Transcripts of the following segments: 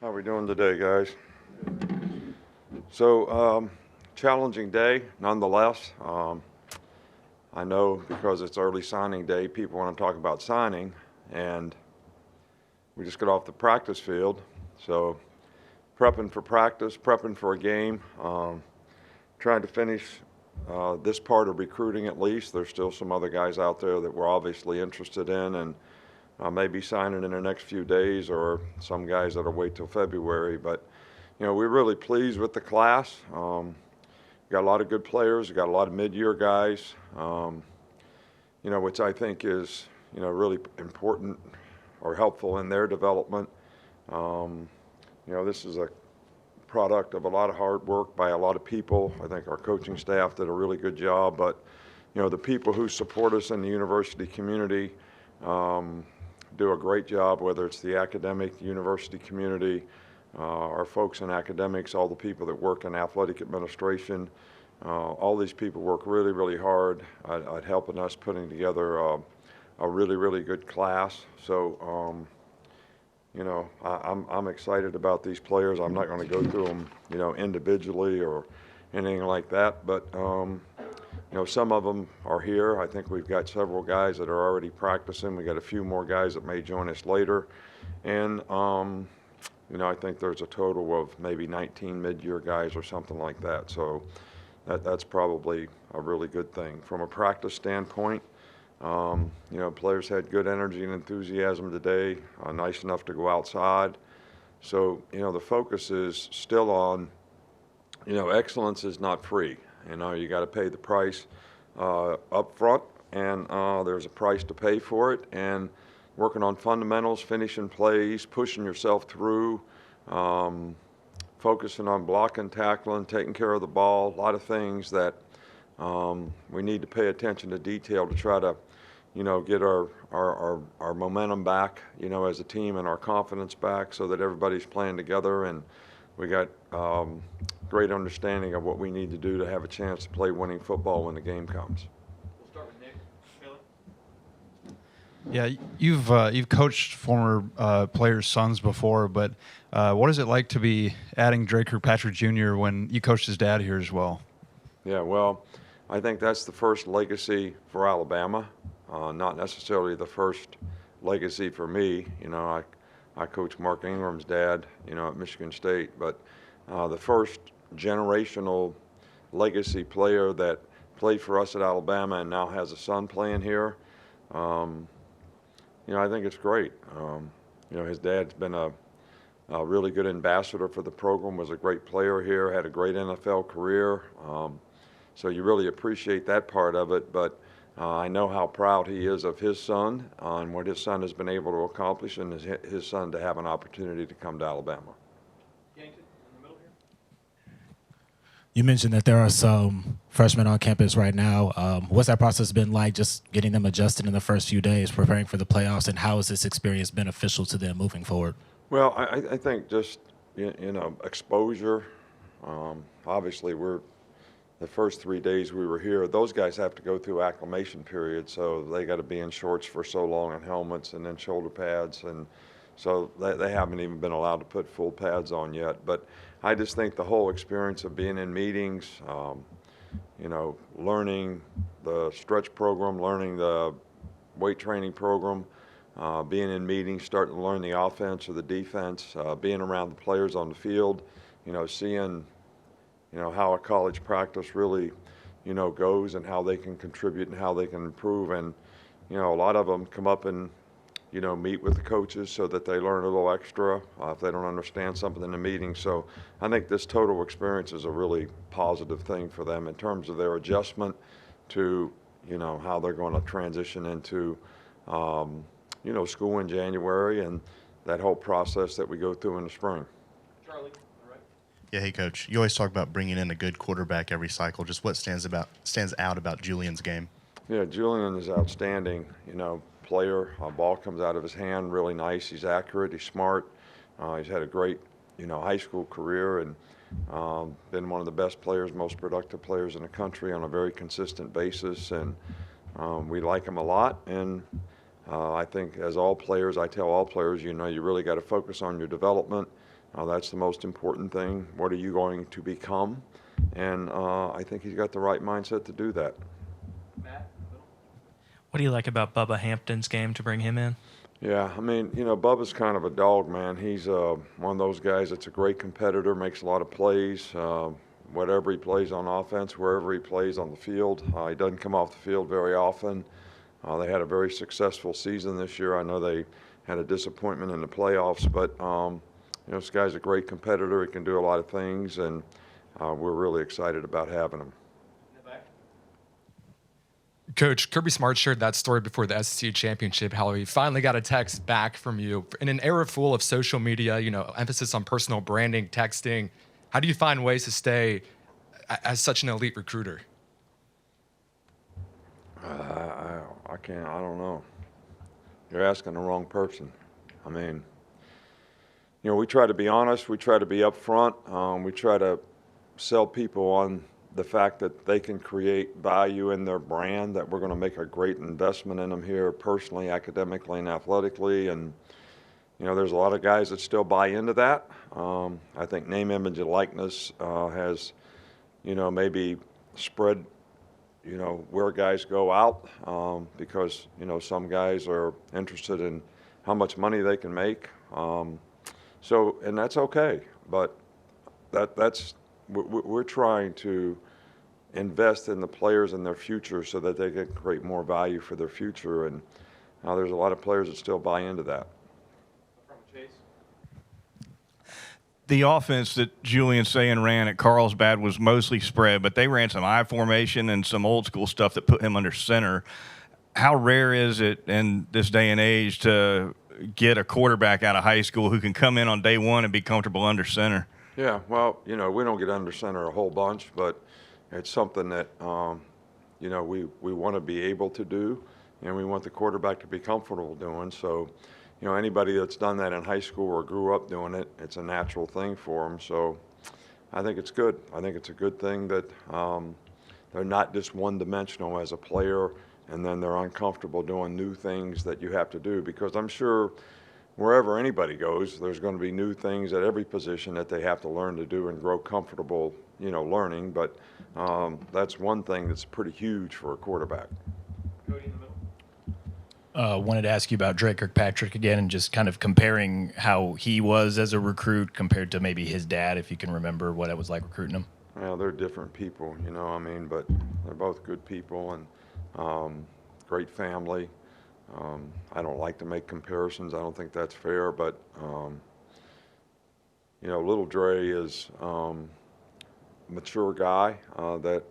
How are we doing today, guys? So, challenging day, nonetheless. I know because it's early signing day, people want to talk about signing, and we just got off the practice field. So, prepping for practice, prepping for a game, trying to finish this part of recruiting at least. There's still some other guys out there that we're obviously interested in, and maybe signing in the next few days, or some guys that'll wait till February. But we're really pleased with the class. Got a lot of good players. Got a lot of mid-year guys. Which I think is really important or helpful in their development. This is a product of a lot of hard work by a lot of people. I think our coaching staff did a really good job, but the people who support us in the university community do a great job, whether it's the academic university community, our folks in academics, all the people that work in athletic administration. All these people work really, really hard at helping us putting together a really, really good class. So, I'm excited about these players. I'm not going to go through them, individually or anything like that, but some of them are here. I think we've got several guys that are already practicing. We got a few more guys that may join us later, and I think there's a total of maybe 19 mid-year guys or something like that. So that's probably a really good thing from a practice standpoint. Players had good energy and enthusiasm today, nice enough to go outside. So, the focus is still on, excellence is not free. You got to pay the price up front, and there's a price to pay for it. And working on fundamentals, finishing plays, pushing yourself through, focusing on blocking, tackling, taking care of the ball, a lot of things that we need to pay attention to detail to try to, get our momentum back, as a team, and our confidence back, so that everybody's playing together and we got great understanding of what we need to do to have a chance to play winning football when the game comes. We'll start with Nick. Yeah, you've coached former players' sons before, but what is it like to be adding Drake Kirkpatrick Jr. when you coached his dad here as well? Yeah, well, I think that's the first legacy for Alabama, not necessarily the first legacy for me. I coached Mark Ingram's dad, at Michigan State, but the first generational legacy player that played for us at Alabama and now has a son playing here. I think it's great. His dad's been a really good ambassador for the program, was a great player here, had a great NFL career. So you really appreciate that part of it. But I know how proud he is of his son and what his son has been able to accomplish, and his son to have an opportunity to come to Alabama. Yankton, in the middle here. You mentioned that there are some freshmen on campus right now. What's that process been like, just getting them adjusted in the first few days, preparing for the playoffs, and how has this experience beneficial to them moving forward? Well, I think just, exposure. Obviously, the first 3 days we were here, those guys have to go through acclimation period, so they got to be in shorts for so long and helmets and then shoulder pads, and so they haven't even been allowed to put full pads on yet. But I just think the whole experience of being in meetings, learning the stretch program, learning the weight training program, being in meetings, starting to learn the offense or the defense, being around the players on the field, seeing how a college practice really, goes and how they can contribute and how they can improve. And, a lot of them come up and, meet with the coaches so that they learn a little extra if they don't understand something in the meeting. So I think this total experience is a really positive thing for them in terms of their adjustment to, how they're going to transition into, school in January and that whole process that we go through in the spring. Charlie, all right. Yeah, hey, Coach. You always talk about bringing in a good quarterback every cycle. Just what stands out about Julian's game? Yeah, Julian is outstanding, player. Ball comes out of his hand really nice. He's accurate. He's smart. He's had a great, high school career and been one of the best players, most productive players in the country on a very consistent basis. And we like him a lot. And I think as all players, I tell all players, you really got to focus on your development. That's the most important thing. What are you going to become? And I think he's got the right mindset to do that. Matt, in the middle. What do you like about Bubba Hampton's game to bring him in? Yeah, I mean, Bubba's kind of a dog, man. He's one of those guys that's a great competitor, makes a lot of plays. Whatever he plays on offense, wherever he plays on the field. He doesn't come off the field very often. They had a very successful season this year. I know they had a disappointment in the playoffs, but this guy's a great competitor. He can do a lot of things, and we're really excited about having him. In the back. Coach, Kirby Smart shared that story before the SEC championship, how he finally got a text back from you. In an era full of social media, emphasis on personal branding, texting, how do you find ways to stay as such an elite recruiter? I can't, I don't know. You're asking the wrong person. I mean, we try to be honest. We try to be upfront. We try to sell people on the fact that they can create value in their brand, that we're going to make a great investment in them here personally, academically, and athletically. And, there's a lot of guys that still buy into that. I think name, image, and likeness has, maybe spread, where guys go out because, some guys are interested in how much money they can make. And that's okay. But we're trying to invest in the players and their future so that they can create more value for their future. And there's a lot of players that still buy into that. From Chase. The offense that Julian Saban ran at Carlsbad was mostly spread, but they ran some I formation and some old school stuff that put him under center. How rare is it in this day and age to get a quarterback out of high school who can come in on day one and be comfortable under center? Yeah, well, we don't get under center a whole bunch, but it's something that, we want to be able to do, and we want the quarterback to be comfortable doing. So, anybody that's done that in high school or grew up doing it, it's a natural thing for them. So I think it's good. I think it's a good thing that they're not just one-dimensional as a player, and then they're uncomfortable doing new things that you have to do, because I'm sure wherever anybody goes, there's going to be new things at every position that they have to learn to do and grow comfortable, learning. But that's one thing that's pretty huge for a quarterback. Cody in the middle. Wanted to ask you about Drake Kirkpatrick again, and just kind of comparing how he was as a recruit compared to maybe his dad, if you can remember what it was like recruiting him. Well, they're different people, but they're both good people and great family. I don't like to make comparisons. I don't think that's fair, but little Dre is a mature guy that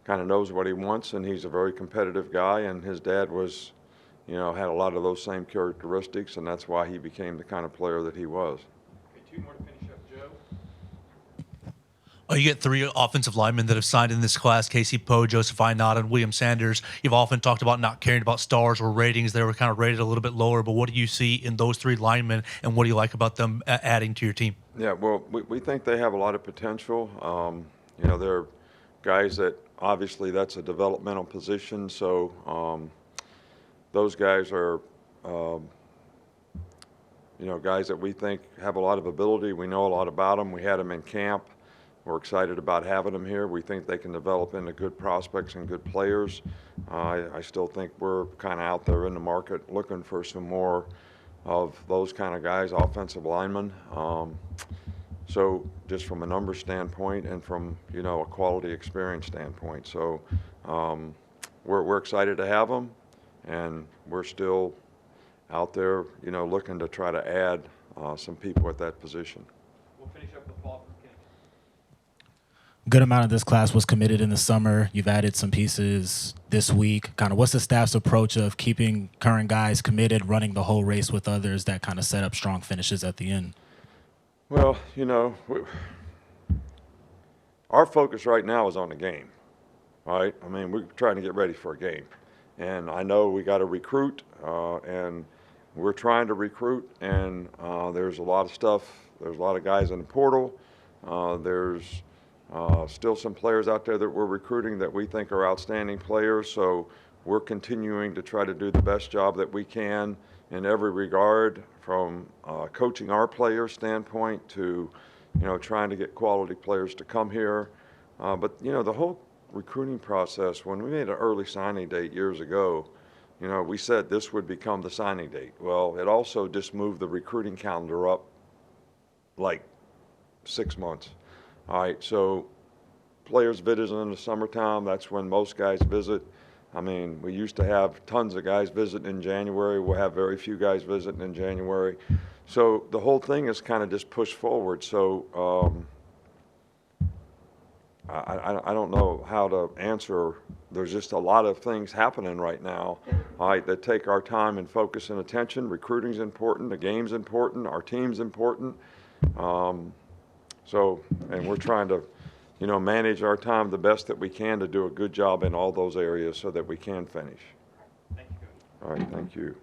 kind of knows what he wants, and he's a very competitive guy, and his dad was had a lot of those same characteristics, and that's why he became the kind of player that he was. Okay, two more to finish up. Joe. You get three offensive linemen that have signed in this class: Casey Poe, Joseph Inada, and William Sanders. You've often talked about not caring about stars or ratings. They were kind of rated a little bit lower, but what do you see in those three linemen, and what do you like about them adding to your team? Yeah, well, we think they have a lot of potential. They're guys that obviously that's a developmental position, so those guys are, guys that we think have a lot of ability. We know a lot about them. We had them in camp. We're excited about having them here. We think they can develop into good prospects and good players. I still think we're kind of out there in the market looking for some more of those kind of guys, offensive linemen. So just from a numbers standpoint and from, a quality experience standpoint. So we're excited to have them. And we're still out there, looking to try to add some people at that position. We'll finish up with Paul from Kennedy. Good amount of this class was committed in the summer. You've added some pieces this week. Kind of what's the staff's approach of keeping current guys committed, running the whole race with others that kind of set up strong finishes at the end? Well, our focus right now is on the game, right? I mean, we're trying to get ready for a game. And I know we got to recruit, and we're trying to recruit, and there's a lot of stuff. There's a lot of guys in the portal. There's still some players out there that we're recruiting that we think are outstanding players. So we're continuing to try to do the best job that we can in every regard, from coaching our players standpoint to, trying to get quality players to come here. But, the whole recruiting process, when we made an early signing date years ago, we said this would become the signing date. Well, it also just moved the recruiting calendar up like 6 months. All right, so players visit in the summertime. That's when most guys visit. I mean, we used to have tons of guys visiting in January. We'll have very few guys visiting in January. So the whole thing is kind of just pushed forward. So I don't know how to answer. There's just a lot of things happening right now, all right, that take our time and focus and attention. Recruiting's important. The game's important. Our team's important. And we're trying to, manage our time the best that we can to do a good job in all those areas so that we can finish. Thank you, Coach. All right, thank you.